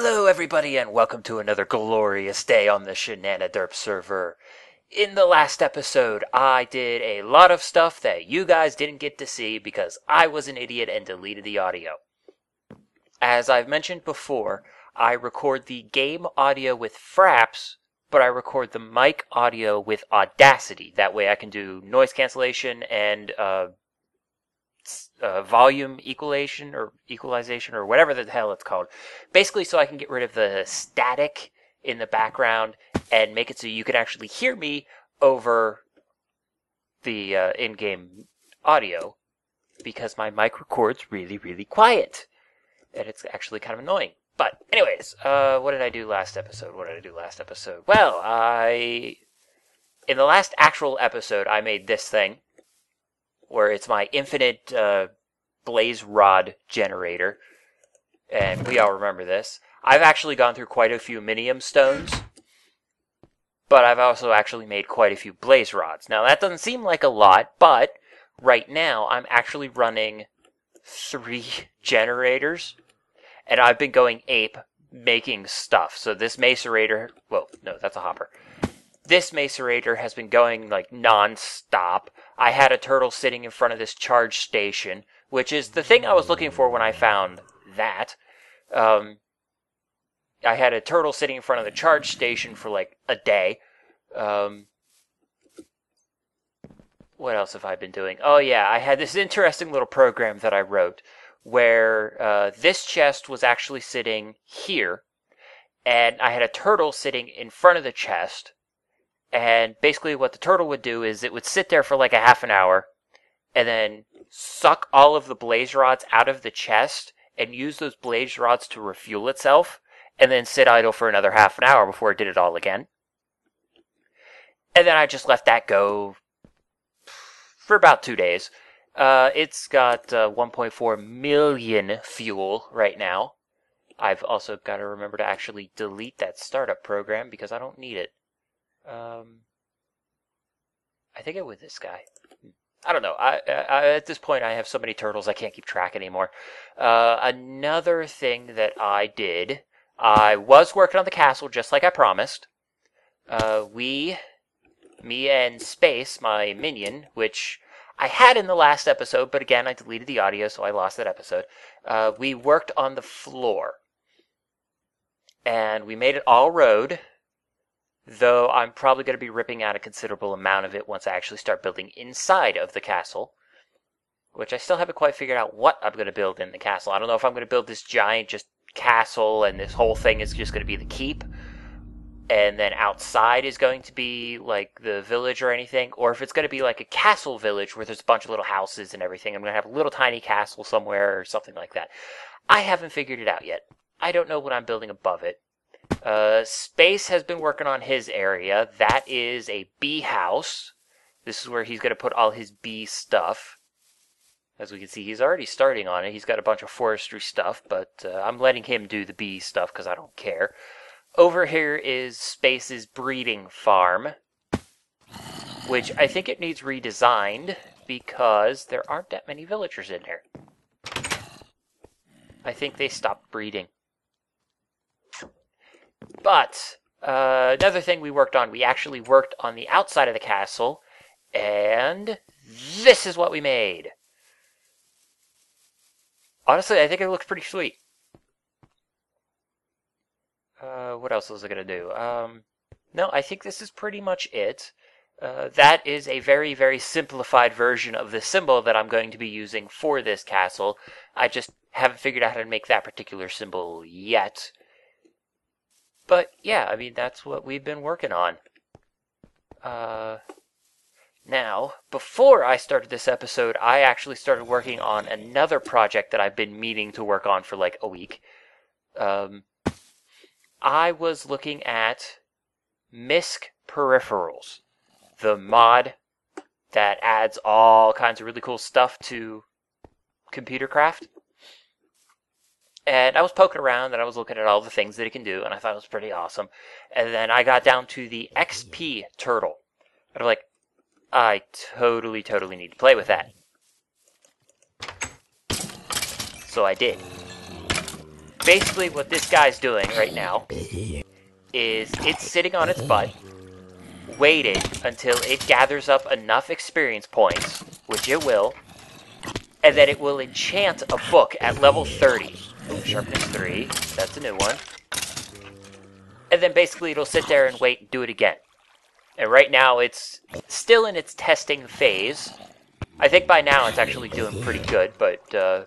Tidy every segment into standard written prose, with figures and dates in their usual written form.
Hello everybody and welcome to another glorious day on the Shenaniderp server. In the last episode, I did a lot of stuff that you guys didn't get to see because I was an idiot and deleted the audio. As I've mentioned before, I record the game audio with Fraps, but I record the mic audio with Audacity. That way I can do noise cancellation and volume equalization or whatever the hell it's called. Basically so I can get rid of the static in the background and make it so you can actually hear me over the in-game audio because my mic records really, really quiet. And it's actually kind of annoying. But anyways, what did I do last episode? Well, in the last actual episode, I made this thing where it's my infinite blaze rod generator, and we all remember this. I've actually gone through quite a few minium stones, but I've also actually made quite a few blaze rods. Now that doesn't seem like a lot, but right now I'm actually running 3 generators, and I've been going ape making stuff. So this macerator, well, no, that's a hopper. This macerator has been going like non-stop. I had a turtle sitting in front of this charge station, which is the thing I was looking for when I found that. I had a turtle sitting in front of the charge station for like a day. What else have I been doing? Oh yeah, I had this interesting little program that I wrote where this chest was actually sitting here, and I had a turtle sitting in front of the chest. And basically what the turtle would do is it would sit there for like a half an hour and then suck all of the blaze rods out of the chest and use those blaze rods to refuel itself and then sit idle for another half an hour before it did it all again. And then I just let that go for about 2 days. It's got 1.4 million fuel right now. I've also got to remember to actually delete that startup program because I don't need it. I think it was this guy. I don't know. I at this point, I have so many turtles, I can't keep track anymore. Another thing that I did, I was working on the castle just like I promised. Me and Space, my minion, which I had in the last episode, but again, I deleted the audio, so I lost that episode. We worked on the floor. And we made it all road. Though I'm probably going to be ripping out a considerable amount of it once I actually start building inside of the castle. Which I still haven't quite figured out what I'm going to build in the castle. I don't know if I'm going to build this giant just castle and this whole thing is just going to be the keep. And then outside is going to be like the village or anything. Or if it's going to be like a castle village where there's a bunch of little houses and everything. I'm going to have a little tiny castle somewhere or something like that. I haven't figured it out yet. I don't know what I'm building above it. Space has been working on his area. That is a bee house. This is where he's going to put all his bee stuff. As we can see, he's already starting on it. He's got a bunch of forestry stuff, but I'm letting him do the bee stuff because I don't care. Over here is Space's breeding farm, which I think it needs redesigned because there aren't that many villagers in there. I think they stopped breeding. But another thing we worked on, we actually worked on the outside of the castle, and this is what we made. Honestly, I think it looks pretty sweet. What else was I going to do? No, I think this is pretty much it. That is a very, very simplified version of the symbol that I'm going to be using for this castle. I just haven't figured out how to make that particular symbol yet. But, yeah, I mean, that's what we've been working on. Now, before I started this episode, I actually started working on another project that I've been meaning to work on for like a week. I was looking at MISC Peripherals, the mod that adds all kinds of really cool stuff to Computer Craft. And I was poking around and I was looking at all the things that it can do, and I thought it was pretty awesome. And then I got down to the XP turtle. And I'm like, I totally need to play with that. So I did. basically what this guy's doing right now is it's sitting on its butt, waiting until it gathers up enough experience points, which it will, and then it will enchant a book at level 30. Ooh, sharpness 3. That's a new one. And then basically it'll sit there and wait and do it again. And right now it's still in its testing phase. I think by now it's actually doing pretty good, but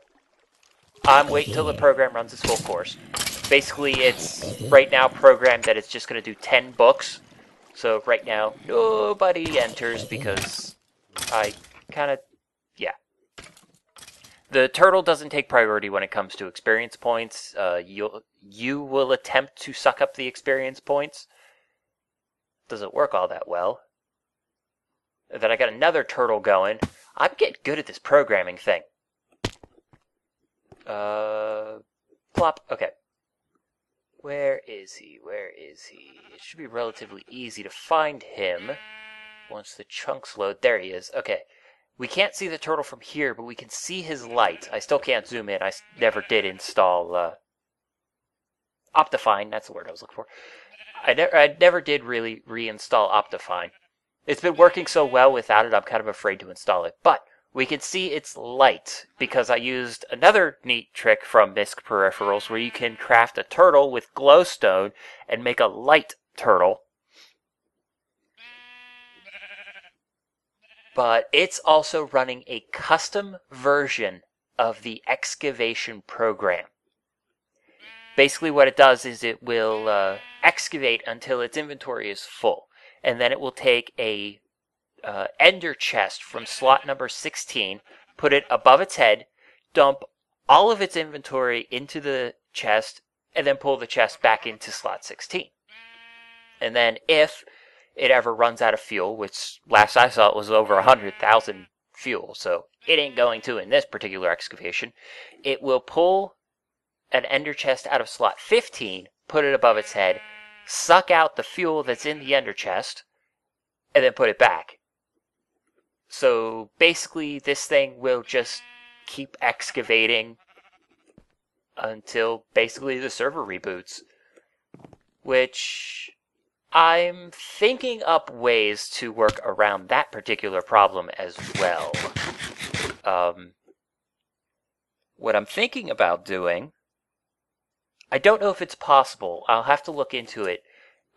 I'm waiting till the program runs its full course. Basically, it's right now programmed that it's just going to do 10 books. So right now, nobody enters because I kind of, yeah. The turtle doesn't take priority when it comes to experience points. You will attempt to suck up the experience points. Doesn't work all that well. Then I got another turtle going. I'm getting good at this programming thing. Plop. Okay. Where is he? Where is he? It should be relatively easy to find him once the chunks load. There he is. Okay. We can't see the turtle from here, but we can see his light. I still can't zoom in. I never did install Optifine. That's the word I was looking for. I never did really reinstall Optifine. It's been working so well without it, I'm kind of afraid to install it. But we can see its light because I used another neat trick from Misc Peripherals where you can craft a turtle with glowstone and make a light turtle. But it's also running a custom version of the excavation program. Basically what it does is it will excavate until its inventory is full. And then it will take a ender chest from slot number 16, put it above its head, dump all of its inventory into the chest, and then pull the chest back into slot 16. And then if it ever runs out of fuel, which last I saw it was over 100,000 fuel, so it ain't going to in this particular excavation, it will pull an ender chest out of slot 15, put it above its head, suck out the fuel that's in the ender chest, and then put it back. So basically this thing will just keep excavating until basically the server reboots. Which I'm thinking up ways to work around that particular problem as well. What I'm thinking about doing, I don't know if it's possible. I'll have to look into it.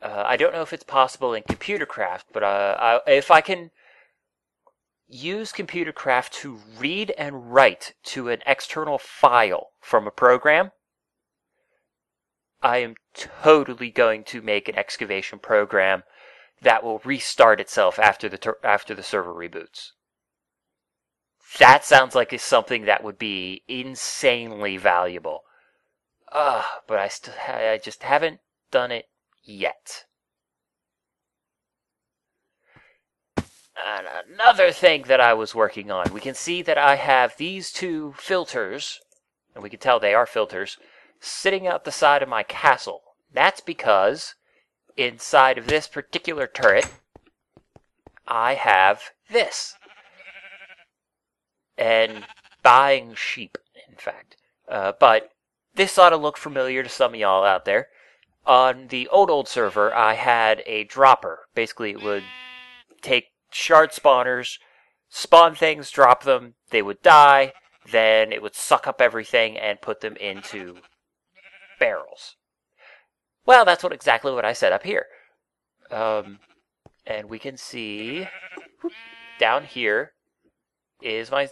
I don't know if it's possible in Computercraft, but if I can use Computercraft to read and write to an external file from a program, I am totally going to make an excavation program that will restart itself after the server reboots. That sounds like it's something that would be insanely valuable. But I just haven't done it yet. And another thing that I was working on, we can see that I have these two filters, and we can tell they are filters, sitting out the side of my castle. That's because inside of this particular turret, I have this. And buying sheep, in fact. But this ought to look familiar to some of y'all out there. On the old server, I had a dropper. Basically, it would take shard spawners, spawn things, drop them, they would die, then it would suck up everything and put them into barrels. Well, that's exactly what I set up here. And we can see down here is my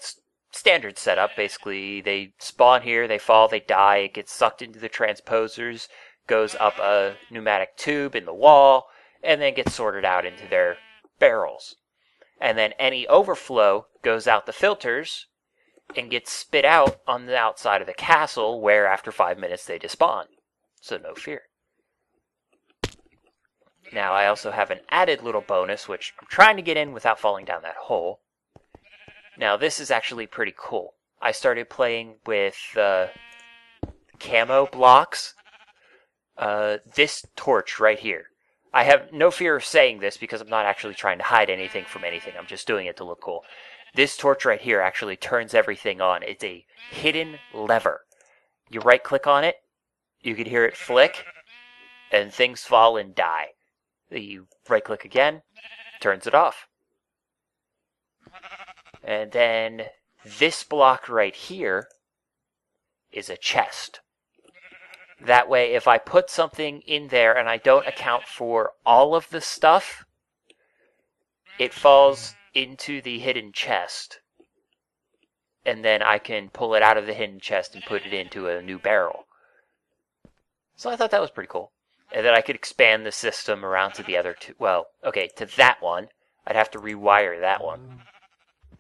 standard setup. Basically, they spawn here, they fall, they die, it gets sucked into the transposers, goes up a pneumatic tube in the wall, and then gets sorted out into their barrels. And then any overflow goes out the filters and gets spit out on the outside of the castle, where after 5 minutes they despawn. So no fear. Now I also have an added little bonus, which I'm trying to get in without falling down that hole. Now this is actually pretty cool. I started playing with camo blocks. This torch right here. I have no fear of saying this because I'm not actually trying to hide anything from anything. I'm just doing it to look cool. This torch right here actually turns everything on. It's a hidden lever. You right click on it, you can hear it flick, and things fall and die. You right-click again, turns it off. And then this block right here is a chest. That way, if I put something in there and I don't account for all of the stuff, it falls into the hidden chest. And then I can pull it out of the hidden chest and put it into a new barrel. So I thought that was pretty cool. And then I could expand the system around to the other two. Well, okay, to that one. I'd have to rewire that one,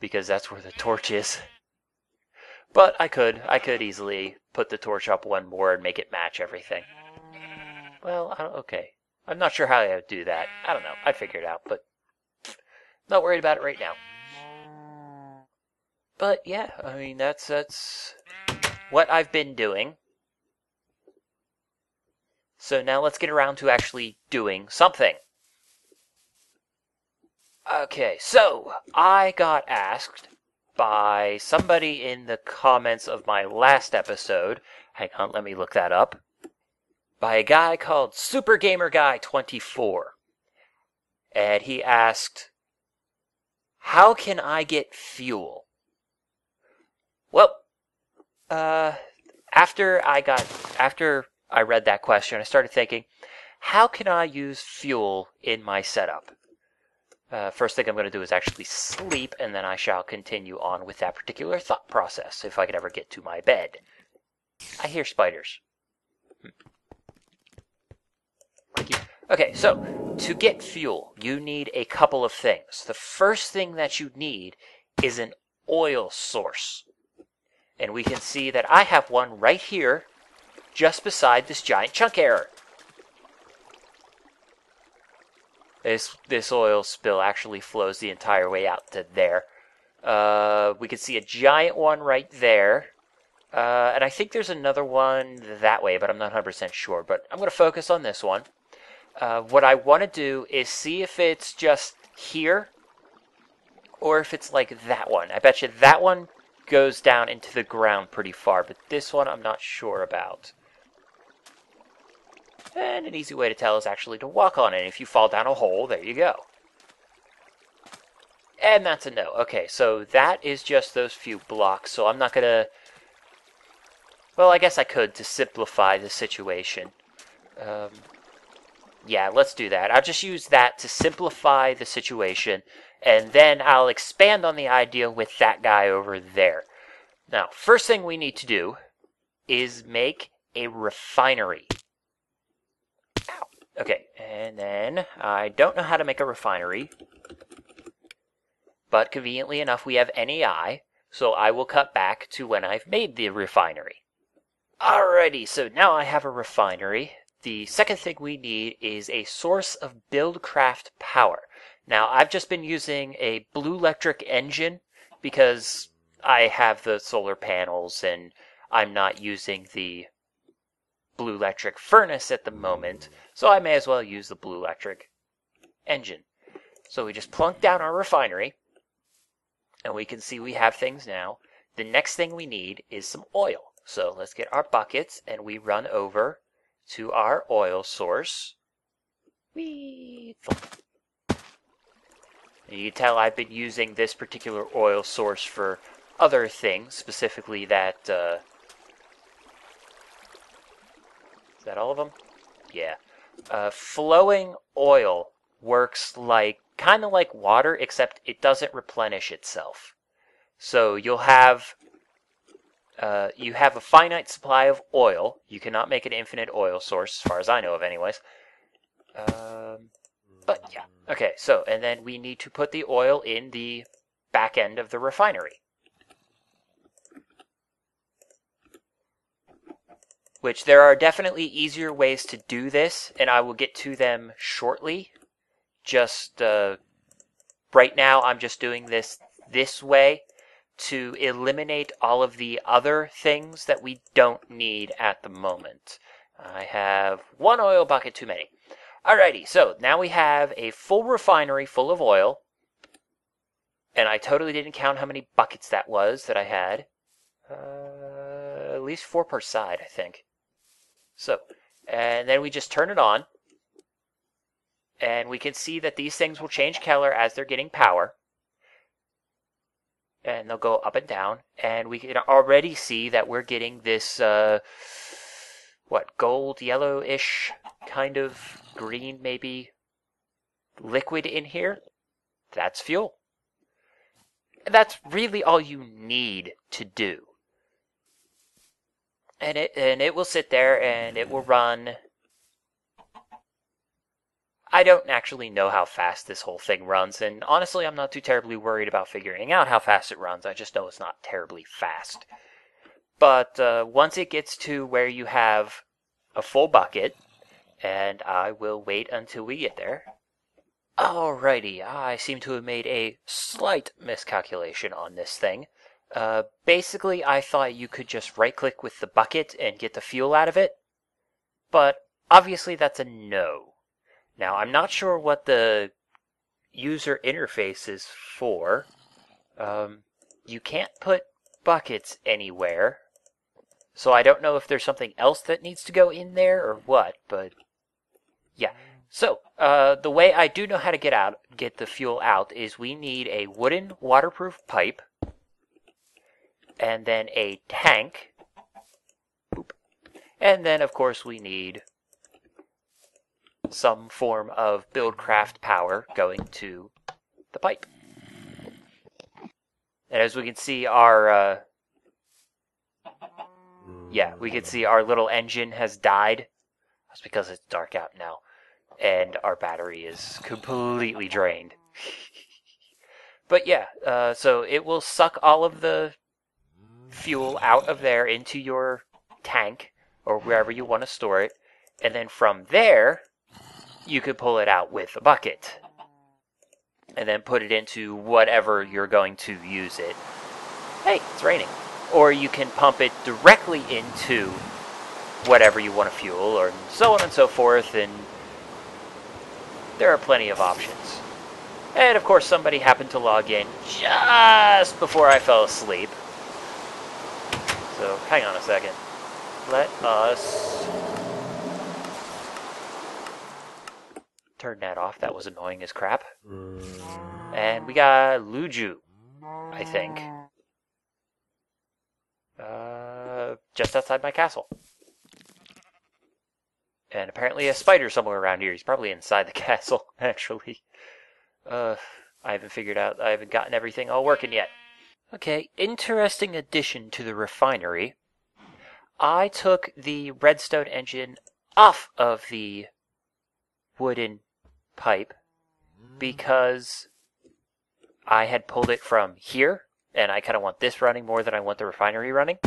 because that's where the torch is. But I could easily put the torch up one more and make it match everything. Well, okay. I'm not sure how I would do that. I don't know. I'd figure it out, but not worried about it right now. But yeah, I mean, that's what I've been doing. So now let's get around to actually doing something. Okay, so I got asked by somebody in the comments of my last episode, hang on, let me look that up, by a guy called SuperGamerGuy24. And he asked, how can I get fuel? Well, after I read that question, I started thinking, how can I use fuel in my setup? First thing I'm going to do is actually sleep, and then I shall continue on with that particular thought process, if I could ever get to my bed. I hear spiders. Okay, so, to get fuel, you need a couple of things. The first thing that you need is an oil source. And we can see that I have one right here, just beside this giant chunk error. This oil spill actually flows the entire way out to there. We can see a giant one right there. And I think there's another one that way, but I'm not 100% sure. But I'm going to focus on this one. What I want to do is see if it's just here, or if it's like that one. I bet you that one goes down into the ground pretty far, but this one I'm not sure about. And an easy way to tell is actually to walk on it. If you fall down a hole, there you go. And that's a no. Okay, so that is just those few blocks, so I'm not going to... Well, I guess I could to simplify the situation. Yeah, let's do that. I'll just use that to simplify the situation, and then I'll expand on the idea with that guy over there. Now, first thing we need to do is make a refinery. Ow. Okay, and then I don't know how to make a refinery, but conveniently enough we have NEI, so I will cut back to when I've made the refinery. Alrighty, so now I have a refinery. The second thing we need is a source of Buildcraft power. Now, I've just been using a BlueLectric engine because I have the solar panels and I'm not using the BlueLectric furnace at the moment, so I may as well use the BlueLectric engine. So we just plunk down our refinery, and we can see we have things now. The next thing we need is some oil. So let's get our buckets, and we run over to our oil source. Whee! And you can tell I've been using this particular oil source for other things, specifically that, is that all of them? Yeah. Flowing oil works kind of like water, except it doesn't replenish itself. So you'll have you have a finite supply of oil. You cannot make an infinite oil source, as far as I know of anyways. But yeah. Okay, so, and then we need to put the oil in the back end of the refinery. Which there are definitely easier ways to do this, and I will get to them shortly. Just, right now I'm just doing this way to eliminate all of the other things that we don't need at the moment. I have one oil bucket too many. Alrighty, so now we have a full refinery full of oil. And I totally didn't count how many buckets that was that I had. At least 4 per side, I think. So, and then we just turn it on. And we can see that these things will change color as they're getting power. And they'll go up and down. And we can already see that we're getting this, gold, yellowish, kind of green, maybe, liquid in here. That's fuel. And that's really all you need to do. And it will sit there and it will run. I don't actually know how fast this whole thing runs, and honestly, I'm not too terribly worried about figuring out how fast it runs. I just know it's not terribly fast. But once it gets to where you have a full bucket, and I will wait until we get there. Alrighty, I seem to have made a slight miscalculation on this thing. Basically, I thought you could just right-click with the bucket and get the fuel out of it, but obviously that's a no. Now, I'm not sure what the user interface is for. You can't put buckets anywhere, so I don't know if there's something else that needs to go in there or what, but yeah. So, the way I do know how to get the fuel out is we need a wooden waterproof pipe, and then a tank, and then of course we need some form of Buildcraft power going to the pipe. And as we can see, our little engine has died. That's because it's dark out now, and our battery is completely drained. But yeah, so it will suck all of the fuel out of there into your tank or wherever you want to store it, and then from there you could pull it out with a bucket and then put it into whatever you're going to use it. Hey, it's raining. Or you can pump it directly into whatever you want to fuel, or so on and so forth, and there are plenty of options. And of course somebody happened to log in just before I fell asleep. So hang on a second. Let us turn that off. That was annoying as crap. And we got Luju, I think. Just outside my castle. And apparently a spider somewhere around here. He's probably inside the castle, actually. I haven't gotten everything all working yet. Okay, interesting addition to the refinery. I took the redstone engine off of the wooden pipe because I had pulled it from here, and I kind of want this running more than I want the refinery running.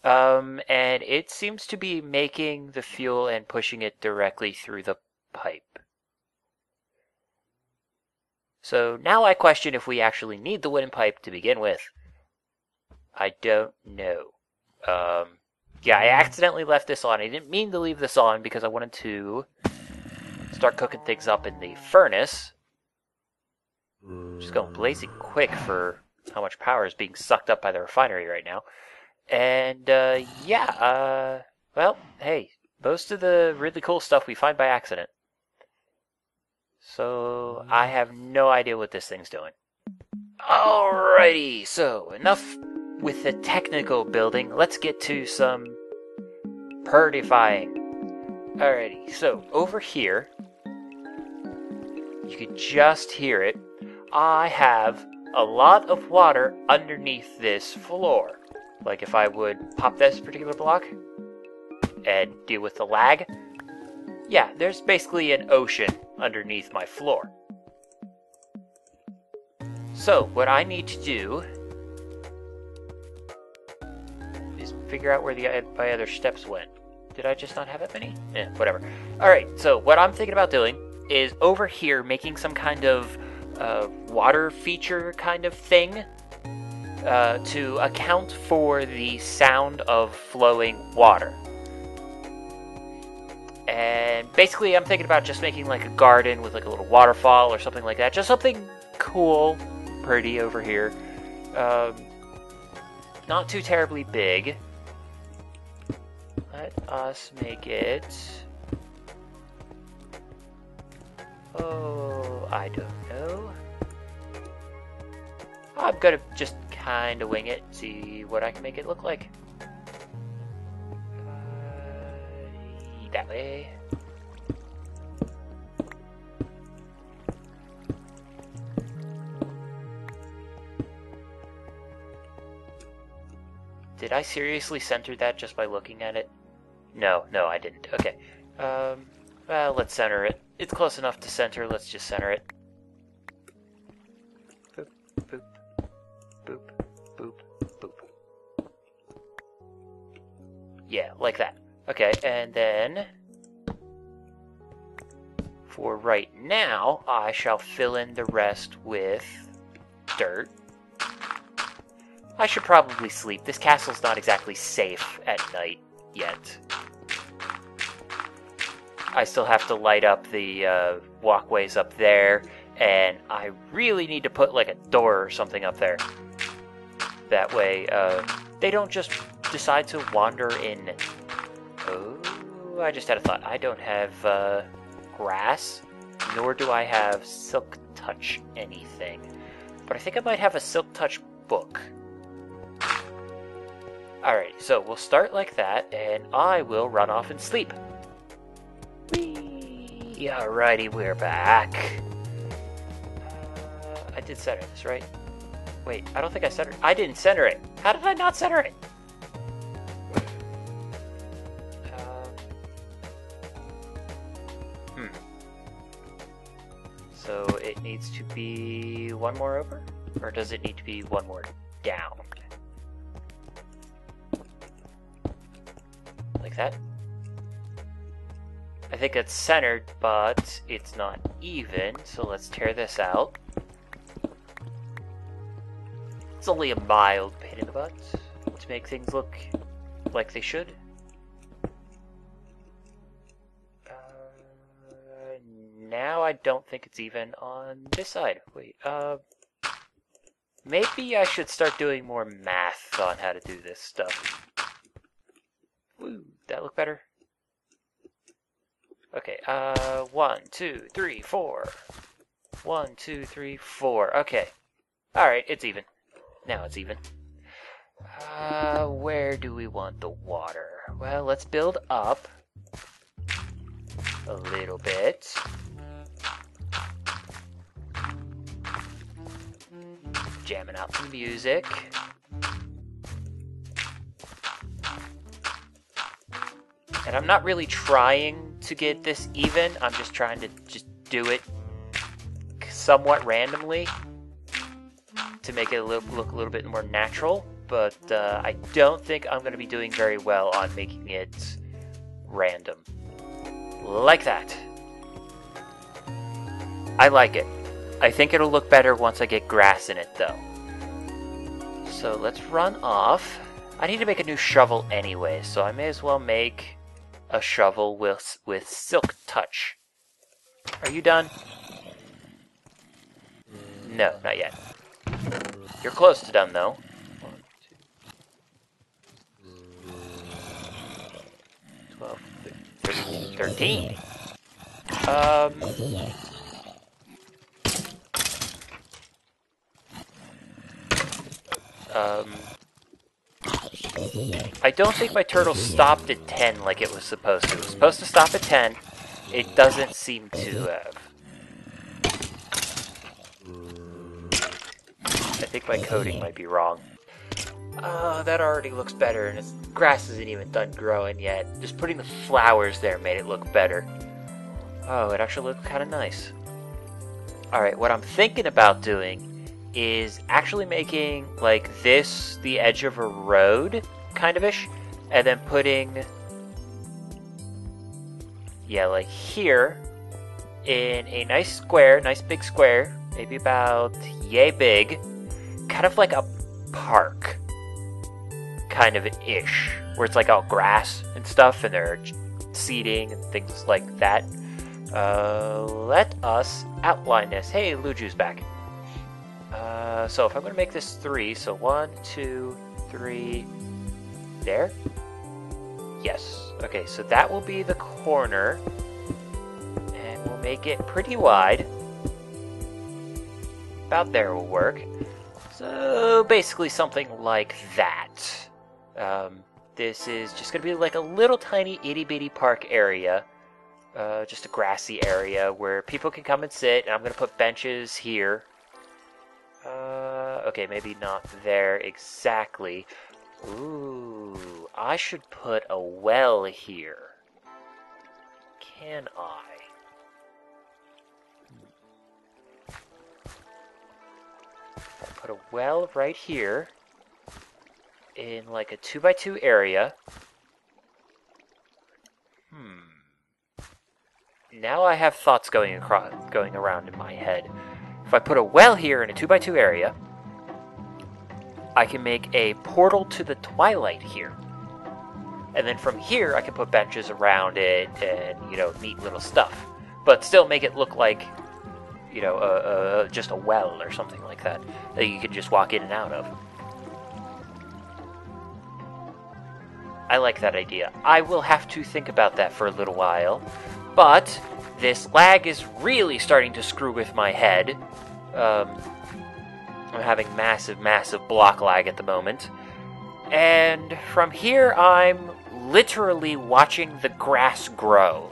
And it seems to be making the fuel and pushing it directly through the pipe. So now I question if we actually need the wooden pipe to begin with. I don't know. Yeah, I accidentally left this on. I didn't mean to leave this on because I wanted to start cooking things up in the furnace. Just going blazing quick for how much power is being sucked up by the refinery right now. And, well, hey, most of the really cool stuff we find by accident. So, I have no idea what this thing's doing. Alrighty, so enough with the technical building. Let's get to some purifying. Alrighty, so over here, you can just hear it. I have a lot of water underneath this floor. Like if I would pop this particular block and deal with the lag, yeah, there's basically an ocean underneath my floor. So what I need to do is figure out where my other steps went. Did I just not have that many? Yeah, whatever. Alright, so what I'm thinking about doing is over here making some kind of water feature kind of thing to account for the sound of flowing water. And basically I'm thinking about just making like a garden with like a little waterfall or something like that. Just something cool, pretty over here. Not too terribly big. Let us make it... Oh, I don't know. I'm gonna just kind of wing it, see what I can make it look like. That way. Did I seriously center that just by looking at it? No, I didn't. Okay. Well, let's center it. It's close enough to center. Let's just center it. Boop, boop, boop, boop, boop. Yeah, like that. Okay, and then for right now, I shall fill in the rest with dirt. I should probably sleep. This castle's not exactly safe at night yet. I still have to light up the walkways up there, and I really need to put like a door or something up there. That way, they don't just decide to wander in. Oh, I just had a thought. I don't have grass, nor do I have Silk Touch anything. But I think I might have a Silk Touch book. Alright, so we'll start like that, and I will run off and sleep. Whee! Alrighty, we're back. I did center this, right? Wait, I don't think I centered it. I didn't center it. How did I not center it? So it needs to be one more over? Or does it need to be one more down? Like that? I think it's centered, but it's not even, so let's tear this out. It's only a mild pain in the butt to make things look like they should. Now I don't think it's even on this side. Wait, maybe I should start doing more math on how to do this stuff. Woo, that look better? Okay, 1, 2, 3, 4. 1, 2, 3, 4. Okay. Alright, it's even. Now it's even. Where do we want the water? Well, let's build up a little bit. Jamming out some music. And I'm not really trying to get this even. I'm just trying to just do it somewhat randomly to make it look a little bit more natural. But I don't think I'm going to be doing very well on making it random. Like that. I like it. I think it'll look better once I get grass in it, though. So let's run off. I need to make a new shovel anyway, so I may as well make a shovel with Silk Touch. Are you done? No, not yet. You're close to done, though. 12, 13. I don't think my turtle stopped at 10 like it was supposed to. It was supposed to stop at 10. It doesn't seem to have. I think my coding might be wrong. That already looks better, and its grass isn't even done growing yet. Just putting the flowers there made it look better. Oh, it actually looked kind of nice. Alright, what I'm thinking about doing is actually making, like, this the edge of a road, kind of-ish, and then putting, yeah, like here, in a nice square, nice big square, maybe about yay big, kind of like a park, kind of ish, where it's like all grass and stuff, and there are seating and things like that. Let us outline this. Hey, Luju's back. So if I'm going to make this 3, so 1, 2, 3, there? Yes. Okay, so that will be the corner. And we'll make it pretty wide. About there will work. So basically something like that. This is just going to be like a little tiny itty-bitty park area. Just a grassy area where people can come and sit. And I'm going to put benches here. Okay, maybe not there exactly. Ooh, I should put a well here. Can I? I'll put a well right here in like a 2x2 area. Now I have thoughts going around in my head. If I put a well here in a 2x2 area, I can make a portal to the Twilight here. And then from here, I can put benches around it and, neat little stuff. But still make it look like, just a well or something like that you can just walk in and out of. I like that idea. I will have to think about that for a little while. But this lag is really starting to screw with my head. I'm having massive block lag at the moment. And from here, I'm literally watching the grass grow.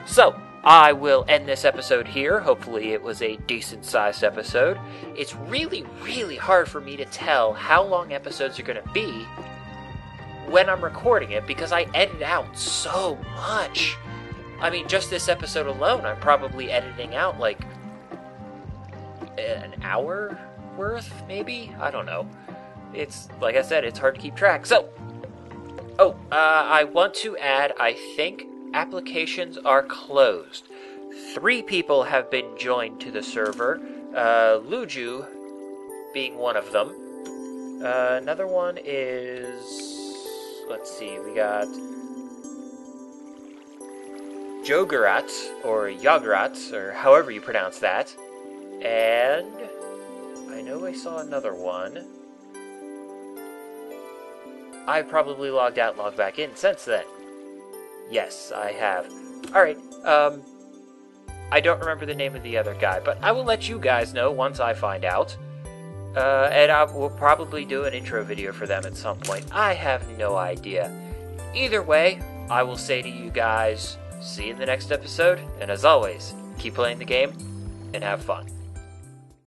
So, I will end this episode here. Hopefully it was a decent-sized episode. It's really hard for me to tell how long episodes are going to be when I'm recording it, because I edit out so much. I mean, just this episode alone, I'm probably editing out like an hour worth, maybe? I don't know. It's, like I said, it's hard to keep track. So, I want to add, I think applications are closed. 3 people have been joined to the server, Luju being one of them. Another one is, let's see, we got Jogarat, or Yograt, or however you pronounce that. And I know I saw another one. I probably logged out and logged back in since then. Yes, I have. Alright, I don't remember the name of the other guy, but I will let you guys know once I find out. And I will probably do an intro video for them at some point. I have no idea. Either way, I will say to you guys, see you in the next episode, and as always, keep playing the game, and have fun.